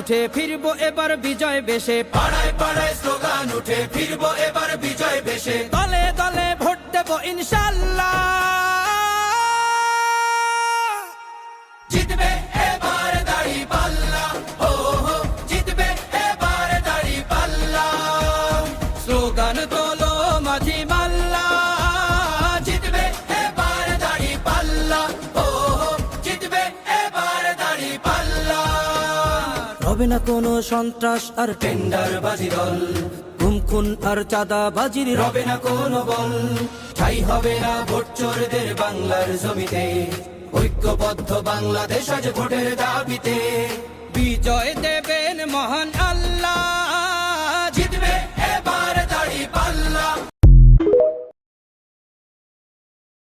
উঠে ফিরবো এবার বিজয় বেশে, পাড়ায় পাড়ায় স্লোগান উঠে ফিরবো এবার বিজয় বেশে, দলে দলে ভোট দেব ইনশাল্লাহ। জিতবে এবার দাঁড়িপাল্লা, হো হো জিতবে এবার দাঁড়িপাল্লা। স্লোগান তোলো মাঝি মাল্লা, জিতবে এবার দাঁড়িপাল্লা, হো হো জিতবে এবার দাঁড়িপাল্লা। হবে না কোনো সন্ত্রাস আর টেন্ডারবাজি দল, গুম খুন আর চাঁদাবাজির রবে না কোনো বল, ঠাই হবে না ভোট চোরদের বাংলার জমিতে, ঐক্যবদ্ধ বাংলাদেশ আজ ভোটের দাবিতে। বিজয় দেবেন মহান আল্লাহ। জিতবে এবার দাঁড়িপাল্লা,